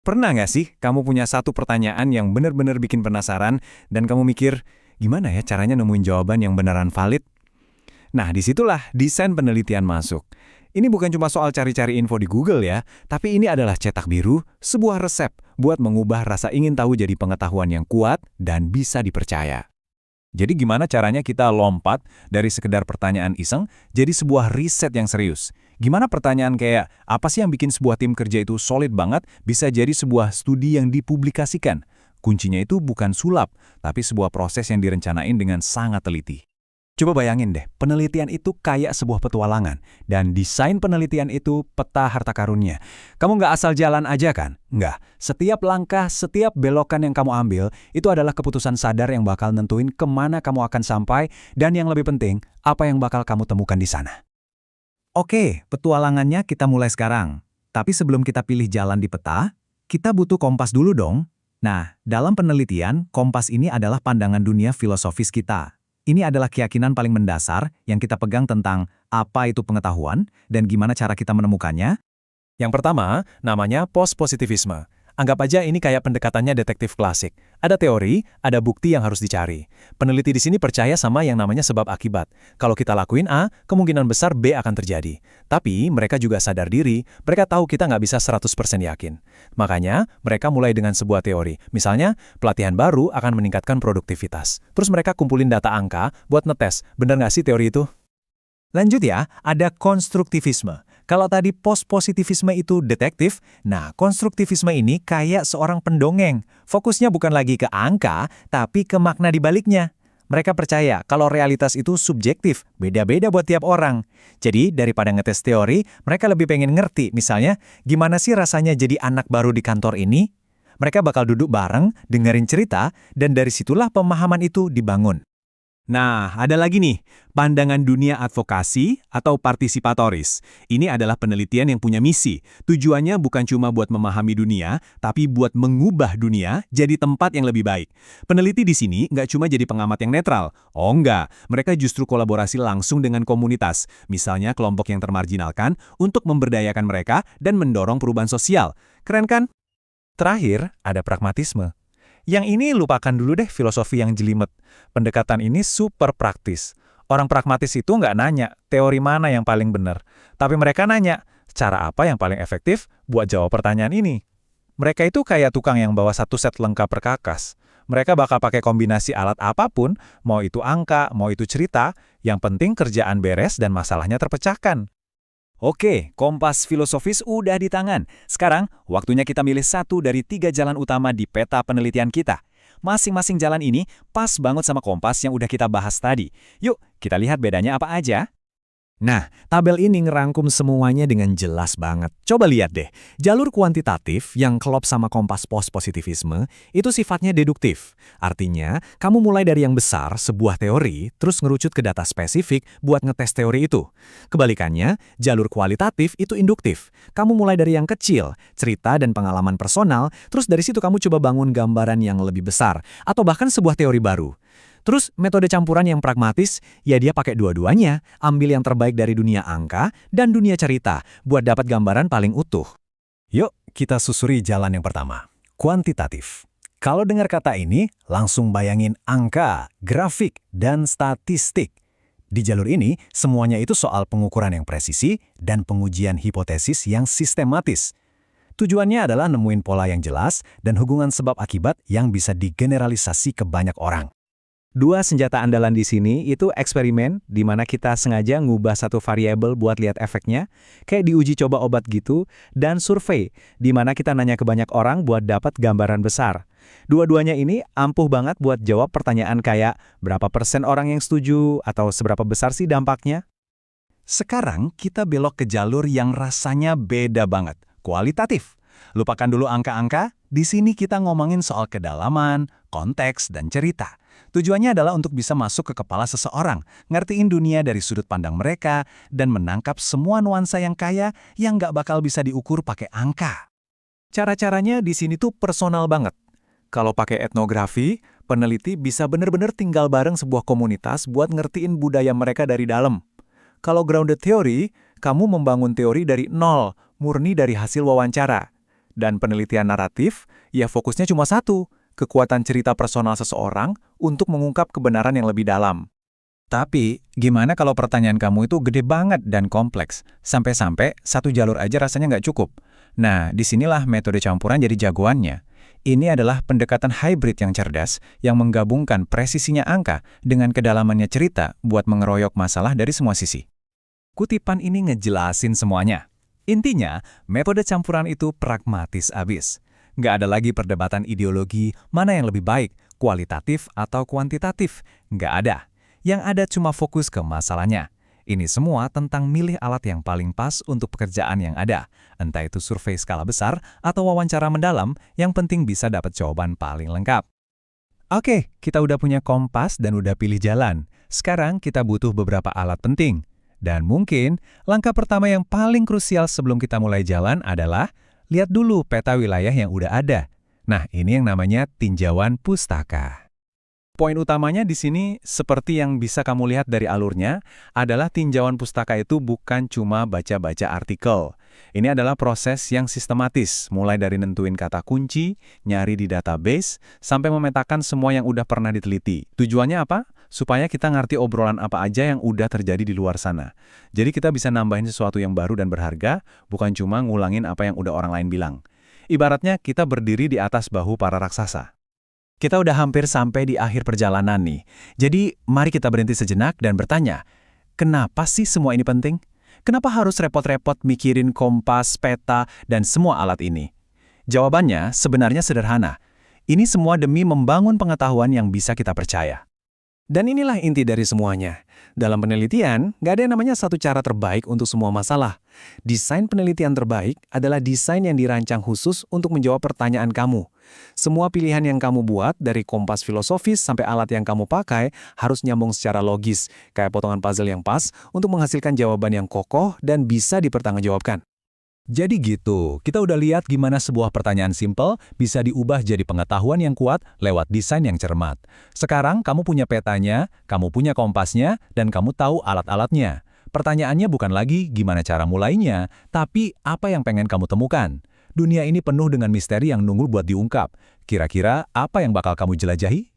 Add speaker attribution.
Speaker 1: Pernah nggak sih kamu punya satu pertanyaan yang benar-benar bikin penasaran dan kamu mikir, gimana ya caranya nemuin jawaban yang beneran valid? Nah, disitulah desain penelitian masuk. Ini bukan cuma soal cari-cari info di Google ya, tapi ini adalah cetak biru, sebuah resep buat mengubah rasa ingin tahu jadi pengetahuan yang kuat dan bisa dipercaya. Jadi gimana caranya kita lompat dari sekedar pertanyaan iseng jadi sebuah riset yang serius? Gimana pertanyaan kayak, apa sih yang bikin sebuah tim kerja itu solid banget bisa jadi sebuah studi yang dipublikasikan? Kuncinya itu bukan sulap, tapi sebuah proses yang direncanain dengan sangat teliti. Coba bayangin deh, penelitian itu kayak sebuah petualangan, dan desain penelitian itu peta harta karunnya. Kamu nggak asal jalan aja kan? Nggak. Setiap langkah, setiap belokan yang kamu ambil, itu adalah keputusan sadar yang bakal nentuin kemana kamu akan sampai, dan yang lebih penting, apa yang bakal kamu temukan di sana. Oke, petualangannya kita mulai sekarang. Tapi sebelum kita pilih jalan di peta, kita butuh kompas dulu dong. Nah, dalam penelitian, kompas ini adalah pandangan dunia filosofis kita. Ini adalah keyakinan paling mendasar yang kita pegang tentang apa itu pengetahuan dan gimana cara kita menemukannya. Yang pertama, namanya post-positivisme. Anggap aja ini kayak pendekatannya detektif klasik. Ada teori, ada bukti yang harus dicari. Peneliti di sini percaya sama yang namanya sebab akibat. Kalau kita lakuin A, kemungkinan besar B akan terjadi. Tapi mereka juga sadar diri, mereka tahu kita nggak bisa 100% yakin. Makanya, mereka mulai dengan sebuah teori. Misalnya, pelatihan baru akan meningkatkan produktivitas. Terus mereka kumpulin data angka buat ngetes, benar nggak sih teori itu? Lanjut ya, ada konstruktivisme. Kalau tadi post-positivisme itu detektif, nah konstruktivisme ini kayak seorang pendongeng. Fokusnya bukan lagi ke angka, tapi ke makna di baliknya. Mereka percaya kalau realitas itu subjektif, beda-beda buat tiap orang. Jadi daripada ngetes teori, mereka lebih pengen ngerti, misalnya, gimana sih rasanya jadi anak baru di kantor ini? Mereka bakal duduk bareng, dengerin cerita, dan dari situlah pemahaman itu dibangun. Nah, ada lagi nih, pandangan dunia advokasi atau partisipatoris. Ini adalah penelitian yang punya misi. Tujuannya bukan cuma buat memahami dunia, tapi buat mengubah dunia jadi tempat yang lebih baik. Peneliti di sini nggak cuma jadi pengamat yang netral. Oh enggak, mereka justru kolaborasi langsung dengan komunitas. Misalnya kelompok yang termarginalkan untuk memberdayakan mereka dan mendorong perubahan sosial. Keren kan? Terakhir, ada pragmatisme. Yang ini lupakan dulu deh filosofi yang jelimet. Pendekatan ini super praktis. Orang pragmatis itu nggak nanya teori mana yang paling benar. Tapi mereka nanya, cara apa yang paling efektif buat jawab pertanyaan ini? Mereka itu kayak tukang yang bawa satu set lengkap perkakas. Mereka bakal pakai kombinasi alat apapun, mau itu angka, mau itu cerita, yang penting kerjaan beres dan masalahnya terpecahkan. Oke, kompas filosofis udah di tangan. Sekarang, waktunya kita milih satu dari 3 jalan utama di peta penelitian kita. Masing-masing jalan ini pas banget sama kompas yang udah kita bahas tadi. Yuk, kita lihat bedanya apa aja. Nah, tabel ini ngerangkum semuanya dengan jelas banget. Coba lihat deh, jalur kuantitatif yang klop sama kompas post-positivisme itu sifatnya deduktif. Artinya, kamu mulai dari yang besar, sebuah teori, terus ngerucut ke data spesifik buat ngetes teori itu. Kebalikannya, jalur kualitatif itu induktif. Kamu mulai dari yang kecil, cerita dan pengalaman personal, terus dari situ kamu coba bangun gambaran yang lebih besar, atau bahkan sebuah teori baru. Terus metode campuran yang pragmatis, ya dia pakai dua-duanya, ambil yang terbaik dari dunia angka dan dunia cerita, buat dapat gambaran paling utuh. Yuk, kita susuri jalan yang pertama, kuantitatif. Kalau dengar kata ini, langsung bayangin angka, grafik, dan statistik. Di jalur ini, semuanya itu soal pengukuran yang presisi dan pengujian hipotesis yang sistematis. Tujuannya adalah nemuin pola yang jelas dan hubungan sebab akibat yang bisa digeneralisasi ke banyak orang. Dua senjata andalan di sini itu eksperimen, di mana kita sengaja ngubah satu variabel buat lihat efeknya, kayak diuji coba obat gitu, dan survei, di mana kita nanya ke banyak orang buat dapat gambaran besar. Dua-duanya ini ampuh banget buat jawab pertanyaan kayak berapa persen orang yang setuju atau seberapa besar sih dampaknya. Sekarang kita belok ke jalur yang rasanya beda banget, kualitatif. Lupakan dulu angka-angka, di sini kita ngomongin soal kedalaman, konteks, dan cerita. Tujuannya adalah untuk bisa masuk ke kepala seseorang, ngertiin dunia dari sudut pandang mereka, dan menangkap semua nuansa yang kaya yang nggak bakal bisa diukur pakai angka. Cara-caranya di sini tuh personal banget. Kalau pakai etnografi, peneliti bisa benar-benar tinggal bareng sebuah komunitas buat ngertiin budaya mereka dari dalam. Kalau grounded theory, kamu membangun teori dari nol, murni dari hasil wawancara. Dan penelitian naratif, ya fokusnya cuma satu, kekuatan cerita personal seseorang untuk mengungkap kebenaran yang lebih dalam. Tapi, gimana kalau pertanyaan kamu itu gede banget dan kompleks, sampai-sampai satu jalur aja rasanya nggak cukup? Nah, disinilah metode campuran jadi jagoannya. Ini adalah pendekatan hybrid yang cerdas, yang menggabungkan presisinya angka dengan kedalamannya cerita buat mengeroyok masalah dari semua sisi. Kutipan ini ngejelasin semuanya. Intinya, metode campuran itu pragmatis abis. Nggak ada lagi perdebatan ideologi mana yang lebih baik, kualitatif atau kuantitatif. Nggak ada. Yang ada cuma fokus ke masalahnya. Ini semua tentang milih alat yang paling pas untuk pekerjaan yang ada. Entah itu survei skala besar atau wawancara mendalam, yang penting bisa dapat jawaban paling lengkap. Oke, kita udah punya kompas dan udah pilih jalan. Sekarang kita butuh beberapa alat penting. Dan mungkin langkah pertama yang paling krusial sebelum kita mulai jalan adalah lihat dulu peta wilayah yang udah ada. Nah, ini yang namanya tinjauan pustaka. Poin utamanya di sini, seperti yang bisa kamu lihat dari alurnya, adalah tinjauan pustaka itu bukan cuma baca-baca artikel. Ini adalah proses yang sistematis, mulai dari nentuin kata kunci, nyari di database, sampai memetakan semua yang udah pernah diteliti. Tujuannya apa? Supaya kita ngerti obrolan apa aja yang udah terjadi di luar sana. Jadi kita bisa nambahin sesuatu yang baru dan berharga, bukan cuma ngulangin apa yang udah orang lain bilang. Ibaratnya kita berdiri di atas bahu para raksasa. Kita udah hampir sampai di akhir perjalanan nih. Jadi, mari kita berhenti sejenak dan bertanya, kenapa sih semua ini penting? Kenapa harus repot-repot mikirin kompas, peta, dan semua alat ini? Jawabannya sebenarnya sederhana. Ini semua demi membangun pengetahuan yang bisa kita percaya. Dan inilah inti dari semuanya. Dalam penelitian, nggak ada yang namanya satu cara terbaik untuk semua masalah. Desain penelitian terbaik adalah desain yang dirancang khusus untuk menjawab pertanyaan kamu. Semua pilihan yang kamu buat, dari kompas filosofis sampai alat yang kamu pakai, harus nyambung secara logis, kayak potongan puzzle yang pas, untuk menghasilkan jawaban yang kokoh dan bisa dipertanggungjawabkan. Jadi gitu, kita udah lihat gimana sebuah pertanyaan simpel bisa diubah jadi pengetahuan yang kuat lewat desain yang cermat. Sekarang kamu punya petanya, kamu punya kompasnya, dan kamu tahu alat-alatnya. Pertanyaannya bukan lagi gimana cara mulainya, tapi apa yang pengen kamu temukan. Dunia ini penuh dengan misteri yang nunggu buat diungkap. Kira-kira apa yang bakal kamu jelajahi?